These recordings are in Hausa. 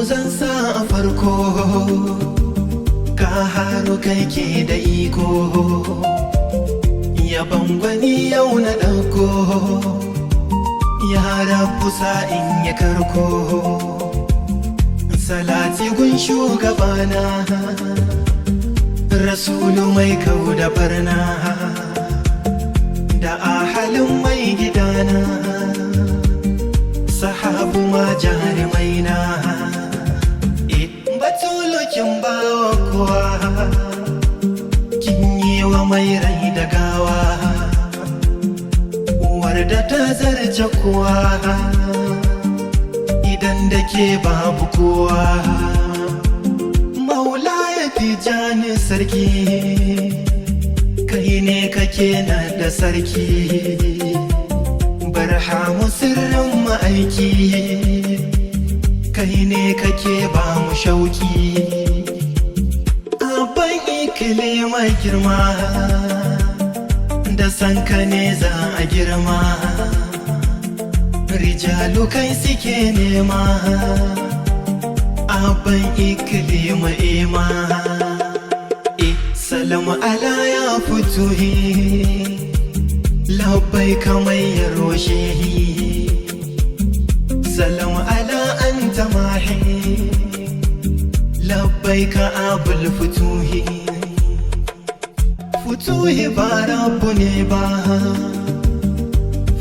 zan sa a farko, ka haru kai ke da iko, yaban gwani yau na ɗauko, ya rabu sa'in ya karko, salati gun shugabana, rasulu mai kau da barna, da ahalin mai gidana, sahabu ma jarumaina, batulukin bawa kowa, kin yi wa mai rai da gawa, uwar da ta zarce kowa, idan da ke babu kowa. Maula ya fi jani sarki, kai ne kake na da sarki, barhamu sirrin ma'aiki, kai ne kake ba mu shauki. Abban ikile mai girma, da sanka ne za a girma, rijalu kai suke nema, abban ikile ma'ima. Salamu ala ya fituhi, labbai kamar ya roshehi, salamu ala anta mahi, labbaika abul futuhi. Futuhi ba rabu ne ba,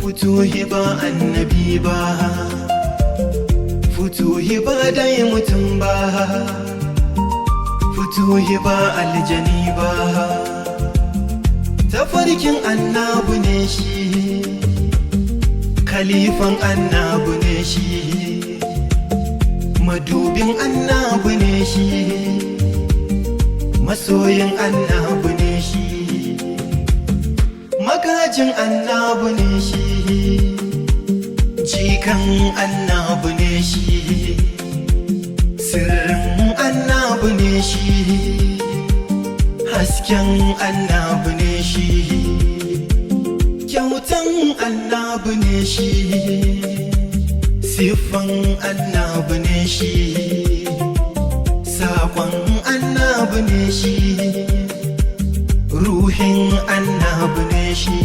futuhi ba annabi ba, futuhi ba dai mutum ba, futuhi ba aljani ba. Tafarkin annabu ne shi, khalifan annabu ne shi, madubin annabu ne shi, masoyin annabu ne shi, magajin annabu ne shi, jikan annabu ne shi, sirrin annabu ne shi, hasken annabu ne shi, kyautan annabu ne shi, siffan annabu ne shi, saƙon annabu ne shi, ruhin annabu ne shi,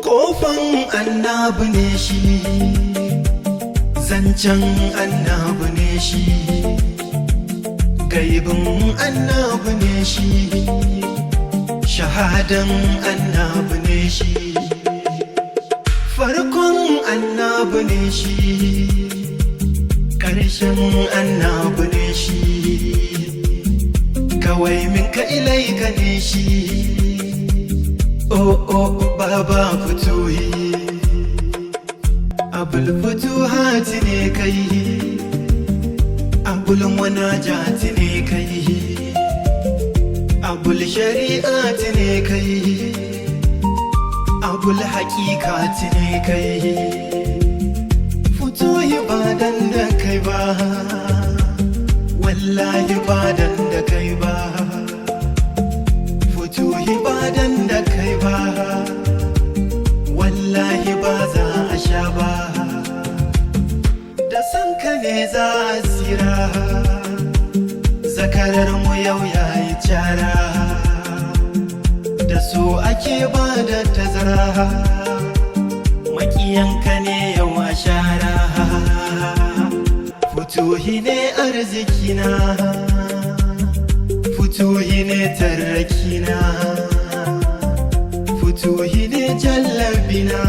ƙofan annabu ne shi, zancen annabu ne shi, gaibin annabu ne shi, shahadan annabu ne shi, farkon annabu ne shi, ƙarshen annabu ne shi, kawai min ka ilaika ne shi. Baba fituhi, abul futuhati ne kai, abul munajati ne kai, abul shari'ati ne kai, abul haqiqati ne kai. Futuhi ba dan da kai ba, wallahi ba dan da kai ba, futuhi ba dan da kai ba, wallahi ba za a sha ba. Da san ka ne za a tsira, zakarar mu yau yayi cara, da su ake ba da tazara, makiyanka ne yau a shara. Futuhi ne arzikina, futuhi ne tarrakina, futuhi ne jallabina,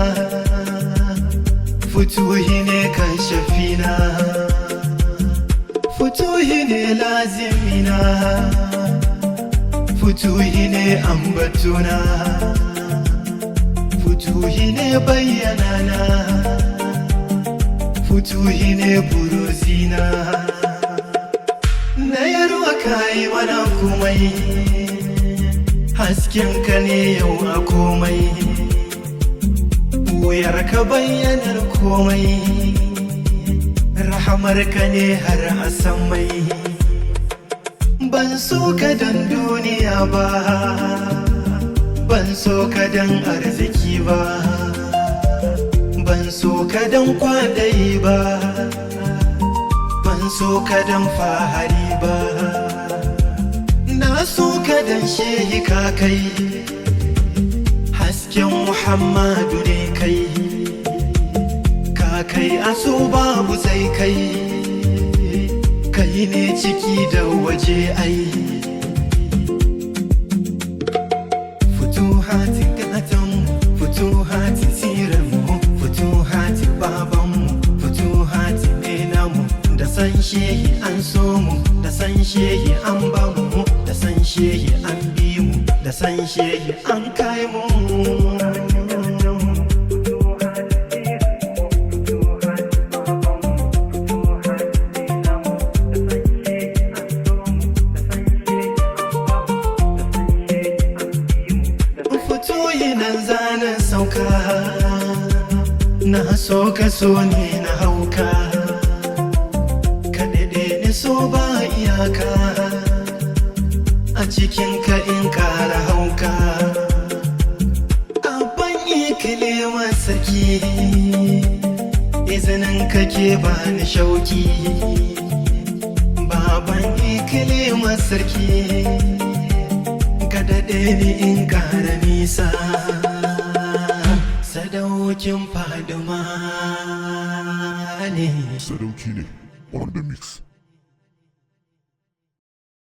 futuhi ne kashafina, futuhi ne lazimina, futuhi ne ambatuna, futuhi ne bayyanana, futuhi ne buruzina. Na yarwa kayi mana komai, hasken ka ne yau a komai, wuyar ka bayyanar komai, rahamar ka ne har a samai. Ban so ka dan duniya ba, ban so ka dan arziki ba, ban so ka dan kwadayi ba, ban so ka dan fahari ba, na so ka dan shehi ka kai, hasken Muhammadu ne kai, ka kai aso babu sai kai, kai ne ciki da waje ai. Futuhatin gatanmu, futuhatin siranmu, futuhatin babanmu, futuhatin ne namu, da san shehi an so mu, da san shehi an ba mu, da san shehi an bi mu, da san shehi an kai mu. Nan zanen sauka, na so ka so ne na hauka, ka daɗe ni so ba iyaka, a cikin ka in ƙara hauka. Abban ikilima sarki, izinin kake ba ni shauki, baban ikilima sarki, ka daɗe ni in ƙara nisa, sadaukin Faduma ne. Sadauki ne on the mix.